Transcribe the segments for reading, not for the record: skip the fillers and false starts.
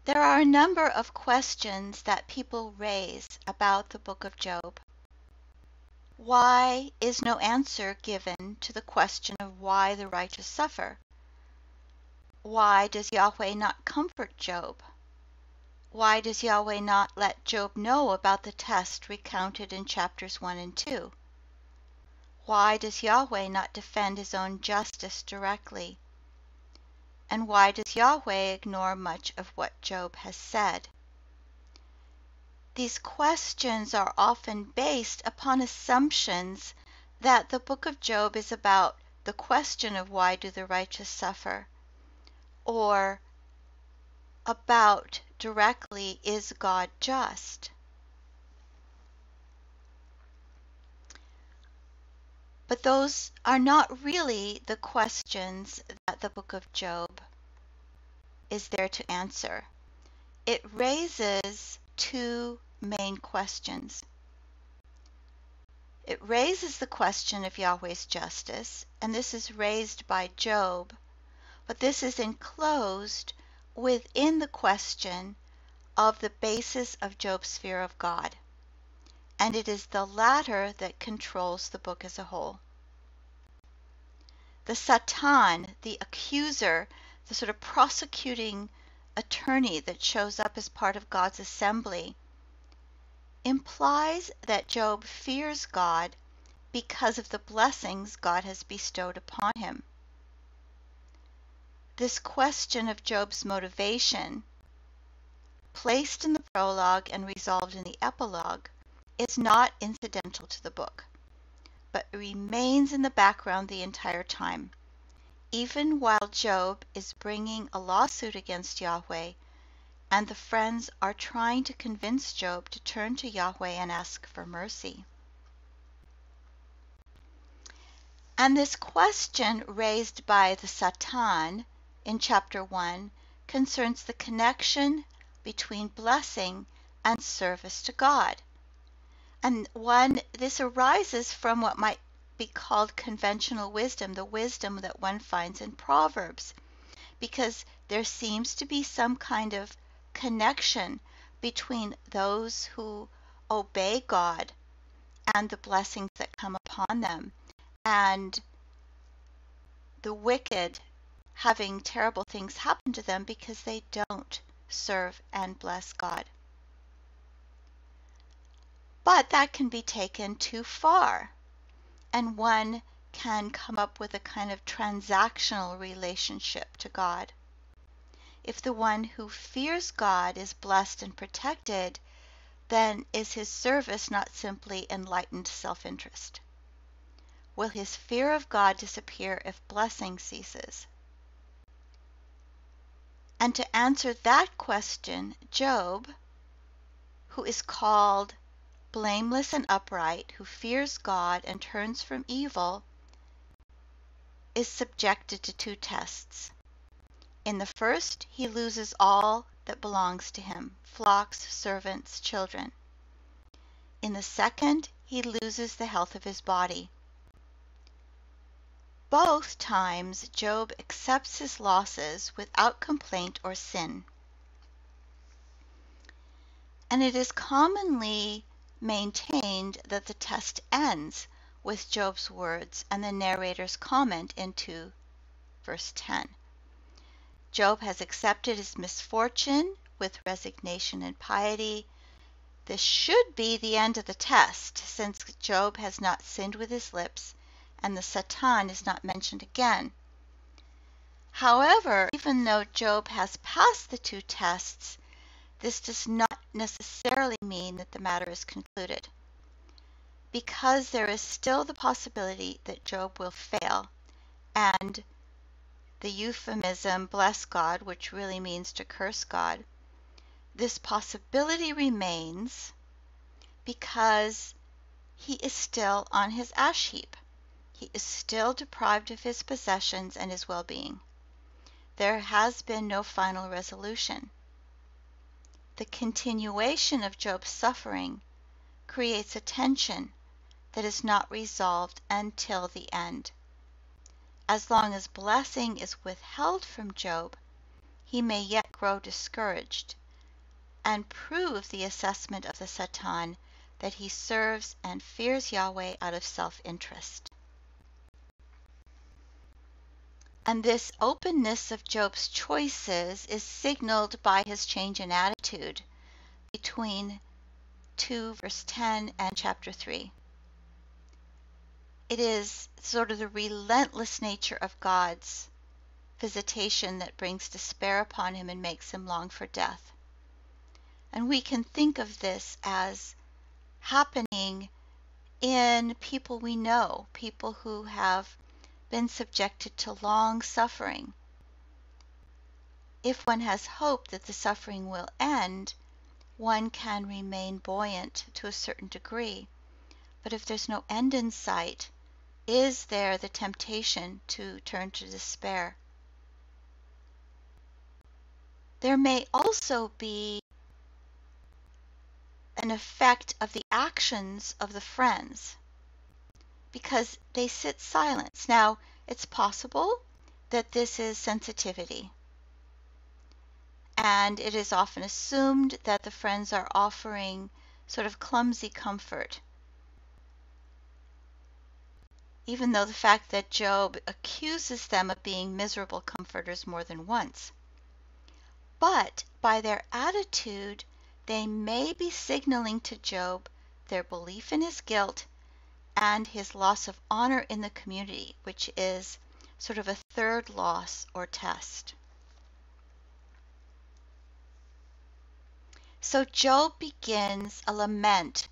There are a number of questions that people raise about the book of Job. Why is no answer given to the question of why the righteous suffer? Why does Yahweh not comfort Job? Why does Yahweh not let Job know about the test recounted in chapters 1 and 2? Why does Yahweh not defend his own justice directly? And why does Yahweh ignore much of what Job has said? These questions are often based upon assumptions that the book of Job is about the question of why do the righteous suffer, or about directly, is God just? But those are not really the questions that the book of Job is there to answer. It raises two main questions. It raises the question of Yahweh's justice, and this is raised by Job, but this is enclosed within the question of the basis of Job's fear of God, and it is the latter that controls the book as a whole. The Satan, the accuser, the sort of prosecuting attorney that shows up as part of God's assembly, implies that Job fears God because of the blessings God has bestowed upon him. This question of Job's motivation, placed in the prologue and resolved in the epilogue, is not incidental to the book, but remains in the background the entire time, even while Job is bringing a lawsuit against Yahweh, and the friends are trying to convince Job to turn to Yahweh and ask for mercy. And this question raised by the Satan in chapter 1 concerns the connection between blessing and service to God. And this arises from what might be called conventional wisdom, the wisdom that one finds in Proverbs, because there seems to be some kind of connection between those who obey God and the blessings that come upon them, and the wicked having terrible things happen to them because they don't serve and bless God. But that can be taken too far, and one can come up with a kind of transactional relationship to God. If the one who fears God is blessed and protected, then is his service not simply enlightened self-interest? Will his fear of God disappear if blessing ceases? And to answer that question, Job, who is called blameless and upright, who fears God and turns from evil, is subjected to two tests. In the first, he loses all that belongs to him, flocks, servants, children. In the second, he loses the health of his body. Both times, Job accepts his losses without complaint or sin. And it is commonly maintained that the test ends with Job's words and the narrator's comment into verse 10. Job has accepted his misfortune with resignation and piety. This should be the end of the test, since Job has not sinned with his lips and the Satan is not mentioned again. However, even though Job has passed the two tests, this does not necessarily mean that the matter is concluded, because there is still the possibility that Job will fail, and the euphemism bless God, which really means to curse God, this possibility remains because he is still on his ash heap. He is still deprived of his possessions and his well-being. There has been no final resolution. The continuation of Job's suffering creates a tension that is not resolved until the end. As long as blessing is withheld from Job, he may yet grow discouraged and prove the assessment of the Satan that he serves and fears Yahweh out of self-interest. And this openness of Job's choices is signaled by his change in attitude between 2 verse 10 and chapter 3. It is sort of the relentless nature of God's visitation that brings despair upon him and makes him long for death. And we can think of this as happening in people we know, people who have been subjected to long suffering. If one has hope that the suffering will end, one can remain buoyant to a certain degree. But if there's no end in sight, is there the temptation to turn to despair? There may also be an effect of the actions of the friends because they sit silent. Now, it's possible that this is sensitivity, and it is often assumed that the friends are offering sort of clumsy comfort, even though the fact that Job accuses them of being miserable comforters more than once. But by their attitude, they may be signaling to Job their belief in his guilt and his loss of honor in the community, which is sort of a third loss or test. So Job begins a lament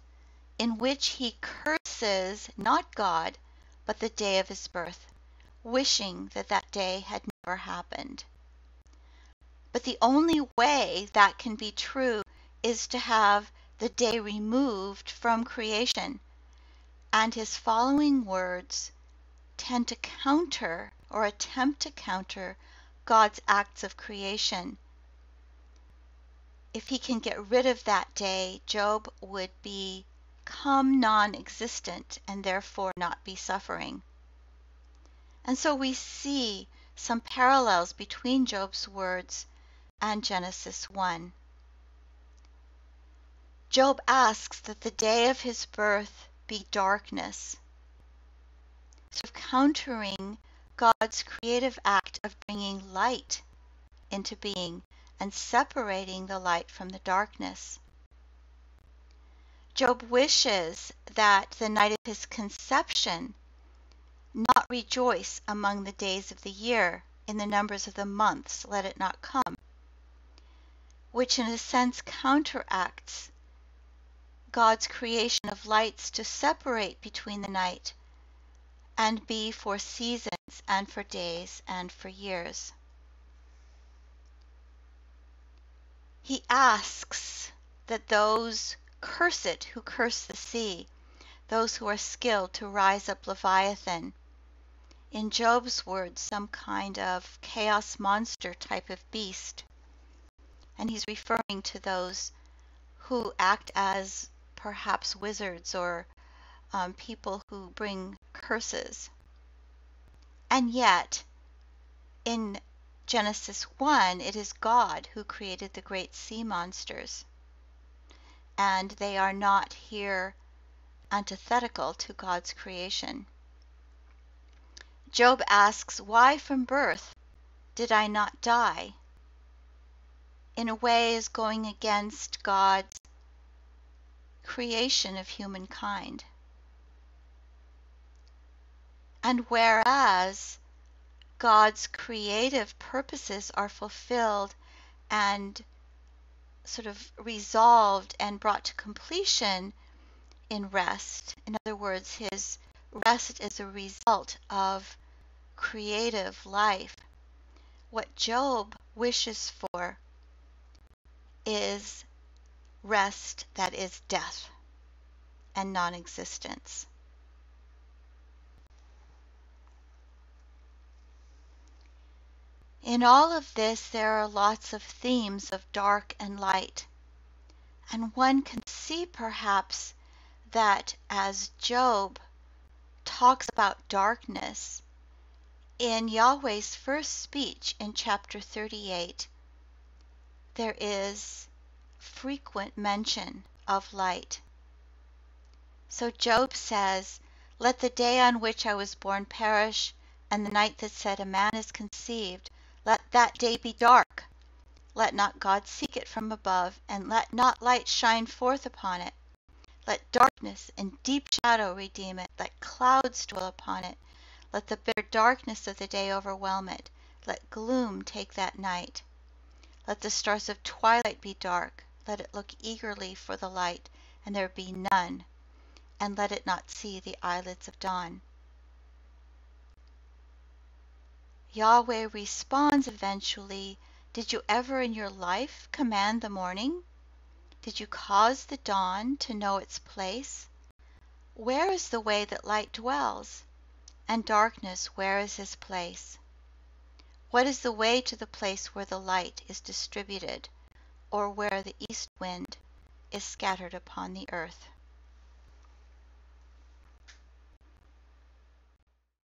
in which he curses not God, but the day of his birth, wishing that that day had never happened. But the only way that can be true is to have the day removed from creation. And his following words tend to counter or attempt to counter God's acts of creation. If he can get rid of that day, Job would become non-existent and therefore not be suffering. And so we see some parallels between Job's words and Genesis 1. Job asks that the day of his birth be darkness, sort of countering God's creative act of bringing light into being and separating the light from the darkness. Job wishes that the night of his conception not rejoice among the days of the year, in the numbers of the months let it not come, which in a sense counteracts God's creation of lights to separate between the night and be for seasons and for days and for years. He asks that those curse it who curse the sea, those who are skilled to rise up Leviathan, in Job's words, some kind of chaos monster type of beast. And he's referring to those who act as perhaps wizards or people who bring curses. And yet, in Genesis 1, it is God who created the great sea monsters. And they are not here antithetical to God's creation. Job asks, why from birth did I not die? In a way is going against God's creation of humankind. And whereas God's creative purposes are fulfilled and sort of resolved and brought to completion in rest, in other words, his rest is a result of creative life. What Job wishes for is rest that is death and non-existence. In all of this, there are lots of themes of dark and light. And one can see perhaps that as Job talks about darkness, in Yahweh's first speech in chapter 38, there is frequent mention of light. So Job says, "Let the day on which I was born perish, and the night that said a man is conceived. Let that day be dark. Let not God seek it from above, and let not light shine forth upon it. Let darkness and deep shadow redeem it. Let clouds dwell upon it. Let the bitter darkness of the day overwhelm it. Let gloom take that night. Let the stars of twilight be dark. Let it look eagerly for the light, and there be none. And let it not see the eyelids of dawn." Yahweh responds eventually, "Did you ever in your life command the morning? Did you cause the dawn to know its place? Where is the way that light dwells? And darkness, where is his place? What is the way to the place where the light is distributed, or where the east wind is scattered upon the earth?"